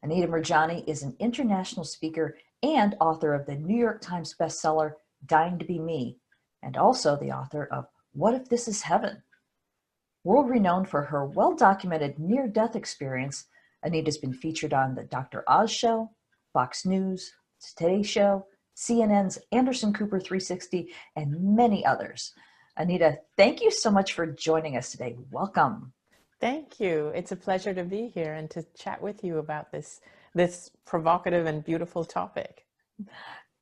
Anita Moorjani is an international speaker and author of the New York Times bestseller, Dying to Be Me, and also the author of What If This Is Heaven? World renowned for her well-documented near-death experience, Anita's been featured on The Dr. Oz Show, Fox News, Today Show, CNN's Anderson Cooper 360, and many others. Anita, thank you so much for joining us today. Welcome. Thank you. It's a pleasure to be here and to chat with you about this provocative and beautiful topic.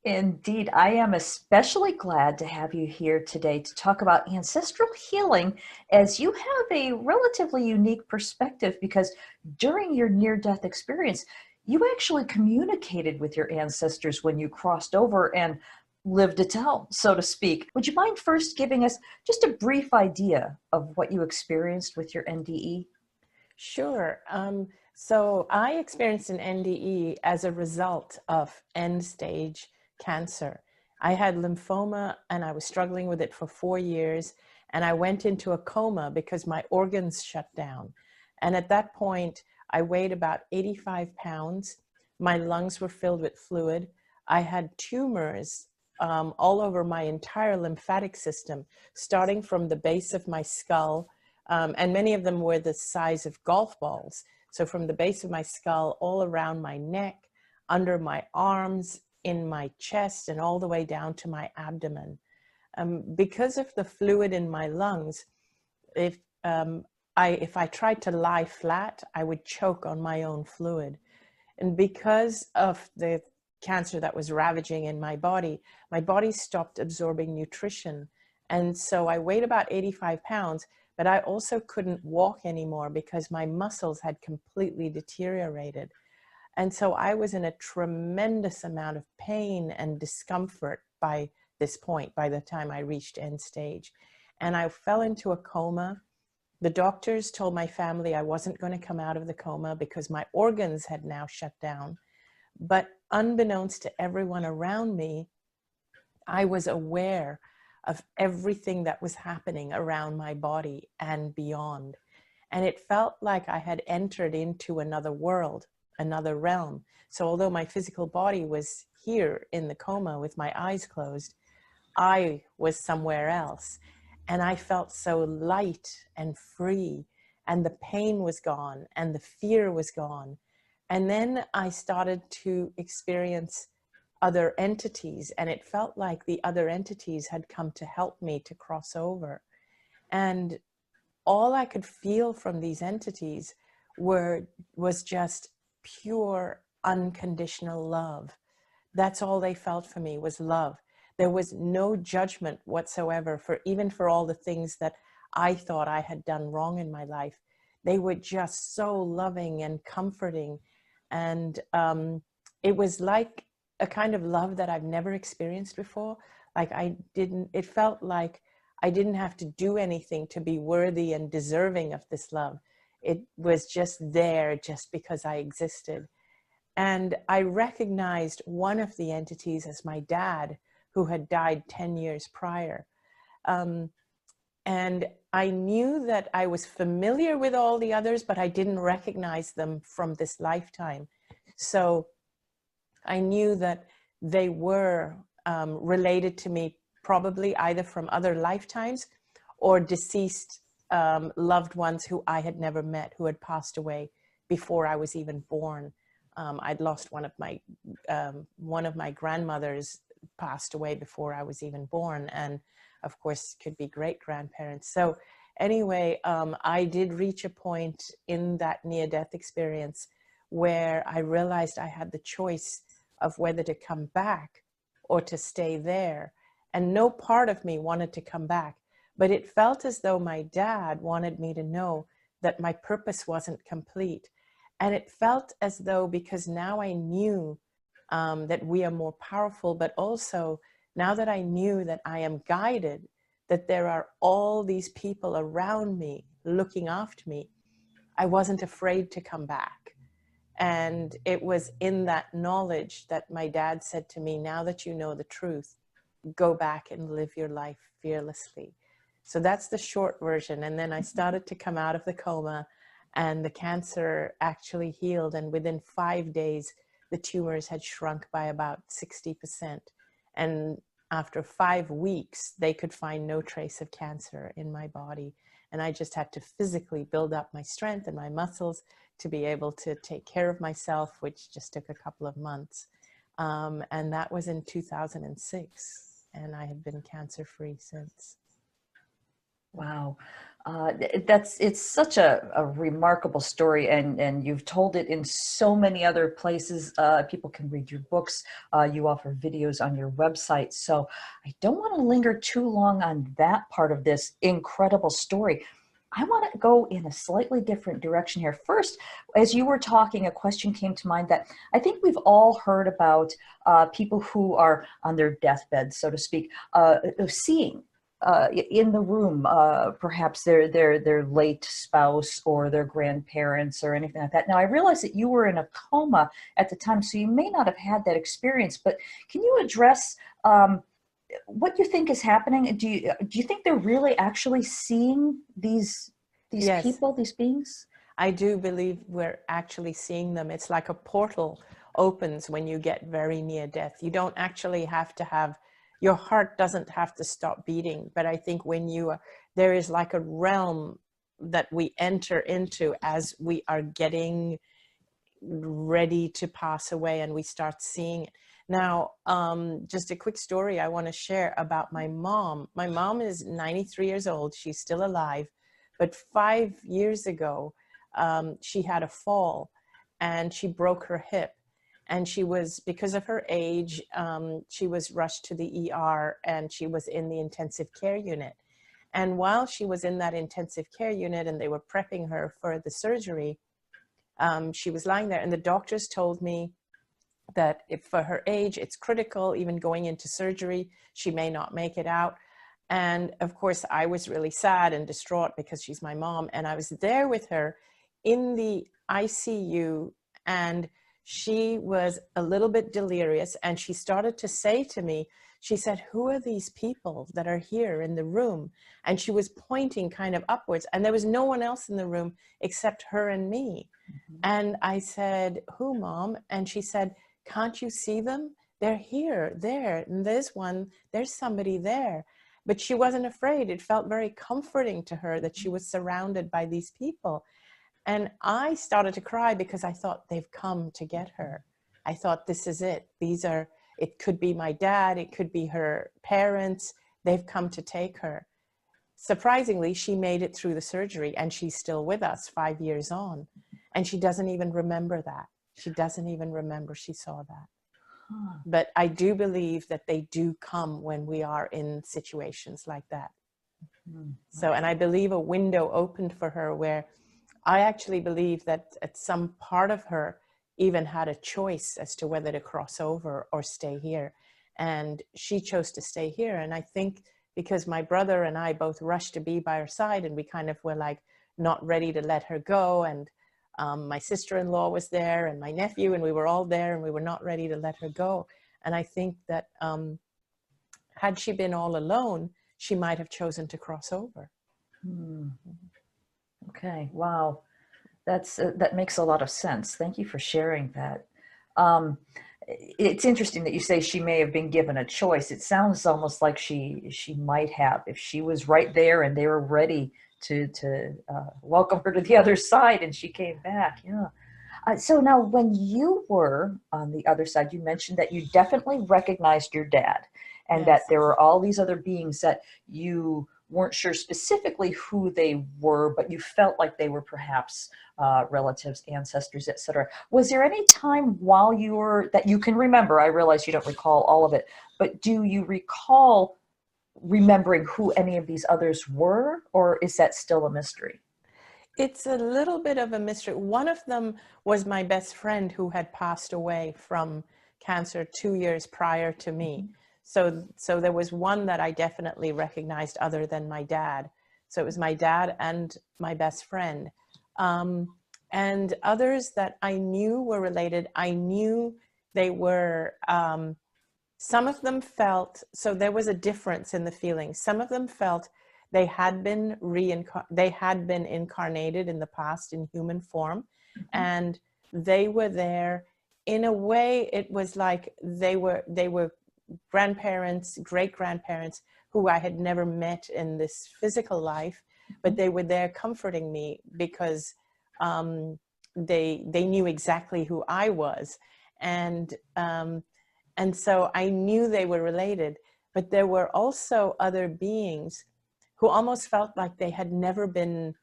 Indeed, I am especially glad to have you here today to talk about ancestral healing, as you have a relatively unique perspective because during your near-death experience, you actually communicated with your ancestors when you crossed over and lived to tell, so to speak. Would you mind first giving us just a brief idea of what you experienced with your NDE? Sure. So I experienced an NDE as a result of end-stage cancer. I had lymphoma and I was struggling with it for 4 years, and I went into a coma because my organs shut down. And at that point, I weighed about 85 pounds. My lungs were filled with fluid. I had tumors all over my entire lymphatic system, starting from the base of my skull, and many of them were the size of golf balls. So from the base of my skull, all around my neck, under my arms, in my chest, and all the way down to my abdomen. Because of the fluid in my lungs, if I tried to lie flat, I would choke on my own fluid. And because of the cancer that was ravaging in my body stopped absorbing nutrition. And so I weighed about 85 pounds, but I also couldn't walk anymore because my muscles had completely deteriorated. And so I was in a tremendous amount of pain and discomfort by this point, by the time I reached end stage. And I fell into a coma. The doctors told my family I wasn't going to come out of the coma because my organs had now shut down. But unbeknownst to everyone around me, I was aware of everything that was happening around my body and beyond. And it felt like I had entered into another world, another realm. So although my physical body was here in the coma with my eyes closed, I was somewhere else. And I felt so light and free, and the pain was gone and the fear was gone. And then I started to experience other entities, and it felt like the other entities had come to help me to cross over. And all I could feel from these entities was just pure, unconditional love. That's all they felt for me, was love. There was no judgment whatsoever even for all the things that I thought I had done wrong in my life. They were just so loving and comforting. And it was like a kind of love that I've never experienced before. It felt like I didn't have to do anything to be worthy and deserving of this love. It was just there just because I existed. And I recognized one of the entities as my dad, who had died 10 years prior. And I knew that I was familiar with all the others, but I didn't recognize them from this lifetime. So I knew that they were related to me, probably either from other lifetimes or deceased loved ones who I had never met, who had passed away before I was even born. I'd lost one of my grandmothers passed away before I was even born, and of course could be great grandparents. So anyway, I did reach a point in that near-death experience where I realized I had the choice of whether to come back or to stay there. And no part of me wanted to come back, but it felt as though my dad wanted me to know that my purpose wasn't complete. And it felt as though, because now I knew that we are more powerful, but also now that I knew that I am guided, that there are all these people around me looking after me, I wasn't afraid to come back. And it was in that knowledge that my dad said to me, now that you know the truth, go back and live your life fearlessly. So that's the short version. And then I started to come out of the coma, and the cancer actually healed. And within 5 days, the tumors had shrunk by about 60%. And after 5 weeks, they could find no trace of cancer in my body. And I just had to physically build up my strength and my muscles to be able to take care of myself, which just took a couple of months. And that was in 2006. And I have been cancer-free since. Wow. It's such a remarkable story, and you've told it in so many other places. People can read your books. You offer videos on your website. So I don't want to linger too long on that part of this incredible story. I want to go in a slightly different direction here. First, as you were talking, a question came to mind that I think we've all heard about people who are on their deathbed, so to speak, seeing in the room, perhaps their late spouse or their grandparents or anything like that. Now, I realize that you were in a coma at the time, so you may not have had that experience, but can you address what you think is happening? Do you think they're really actually seeing these Yes. people, these beings? I do believe we're actually seeing them. It's like a portal opens when you get very near death. You don't actually have to have, your heart doesn't have to stop beating. But I think when you, there is like a realm that we enter into as we are getting ready to pass away and we start seeing it. Now, just a quick story I want to share about my mom. My mom is 93 years old. She's still alive. But 5 years ago, she had a fall and she broke her hip. And she was, because of her age, she was rushed to the ER and she was in the intensive care unit. And while she was in that intensive care unit and they were prepping her for the surgery, she was lying there and the doctors told me that if for her age, it's critical, even going into surgery, she may not make it out. And of course, I was really sad and distraught because she's my mom. And I was there with her in the ICU and she was a little bit delirious. And she started to say to me, she said, "Who are these people that are here in the room?" And she was pointing kind of upwards. And there was no one else in the room except her and me. Mm-hmm. And I said, "Who, Mom?" And she said, "Can't you see them? They're here, there, and there's one, there's somebody there." But she wasn't afraid. It felt very comforting to her that she was surrounded by these people. And I started to cry because I thought they've come to get her. I thought, this is it. These are, it could be my dad, it could be her parents. They've come to take her. Surprisingly, she made it through the surgery and she's still with us 5 years on. And she doesn't even remember that. She doesn't even remember she saw that. But I do believe that they do come when we are in situations like that. So, and I believe a window opened for her where I actually believe that at some part of her even had a choice as to whether to cross over or stay here. And she chose to stay here. And I think because my brother and I both rushed to be by her side and we kind of were like not ready to let her go. And my sister-in-law was there and my nephew, and we were all there and we were not ready to let her go. And I think that had she been all alone, she might have chosen to cross over. Okay, wow. That makes a lot of sense. Thank you for sharing that. It's interesting that you say she may have been given a choice. It sounds almost like she might have, if she was right there and they were ready to welcome her to the other side and she came back. Yeah. So now when you were on the other side, you mentioned that you definitely recognized your dad and Yes. that there were all these other beings that you weren't sure specifically who they were, but you felt like they were perhaps relatives, ancestors, etc. Was there any time while you were, that you can remember, I realize you don't recall all of it, but do you recall remembering who any of these others were, or is that still a mystery? It's a little bit of a mystery. One of them was my best friend who had passed away from cancer 2 years prior to me. So there was one that I definitely recognized other than my dad. So it was my dad and my best friend. And others that I knew were related, I knew they were, some of them felt, so there was a difference in the feeling. Some of them felt they had been incarnated in the past in human form, and they were there. In a way, it was like they were grandparents, great grandparents who I had never met in this physical life, but they were there comforting me because they knew exactly who I was, and so I knew they were related. But there were also other beings who almost felt like they had never been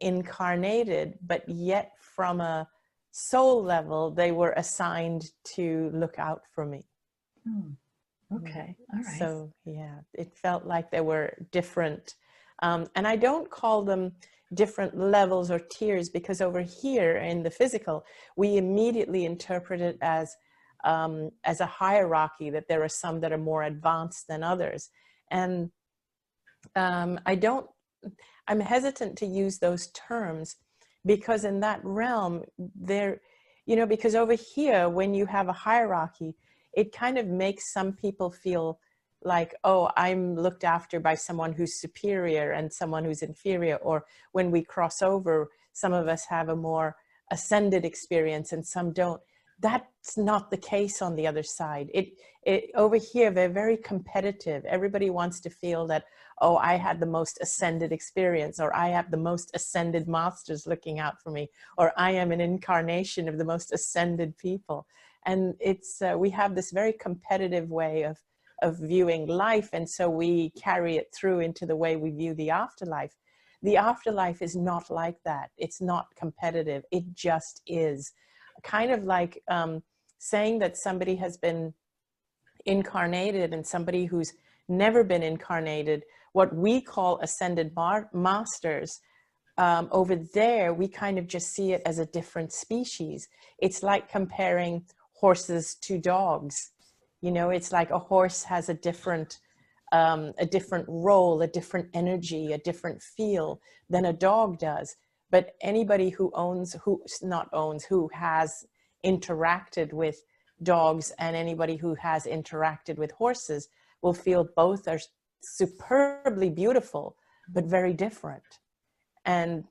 incarnated, but yet from a soul level, they were assigned to look out for me. Okay, all right. So yeah, it felt like there were different, and I don't call them different levels or tiers, because over here in the physical, we immediately interpret it as a hierarchy, that there are some that are more advanced than others. And I'm hesitant to use those terms, because in that realm there, because over here, when you have a hierarchy, it kind of makes some people feel like, oh, I'm looked after by someone who's superior and someone who's inferior. Or when we cross over, some of us have a more ascended experience and some don't. That's not the case on the other side. Over here, they're very competitive. Everybody wants to feel that, oh, I had the most ascended experience, or I have the most ascended masters looking out for me, or I am an incarnation of the most ascended people. And it's we have this very competitive way of viewing life, and so we carry it through into the way we view the afterlife. The afterlife is not like that. It's not competitive. It just is. Kind of like saying that somebody has been incarnated and somebody who's never been incarnated, what we call ascended masters, over there, we kind of just see it as a different species. It's like comparing horses to dogs. It's like a horse has a different role, a different energy, a different feel than a dog does. But anybody who has interacted with dogs, and anybody who has interacted with horses, will feel both are superbly beautiful, but very different. And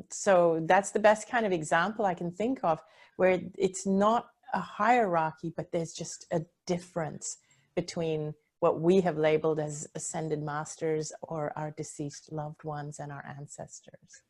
so that's the best kind of example I can think of, where it's not a hierarchy, but there's just a difference between what we have labeled as ascended masters or our deceased loved ones and our ancestors.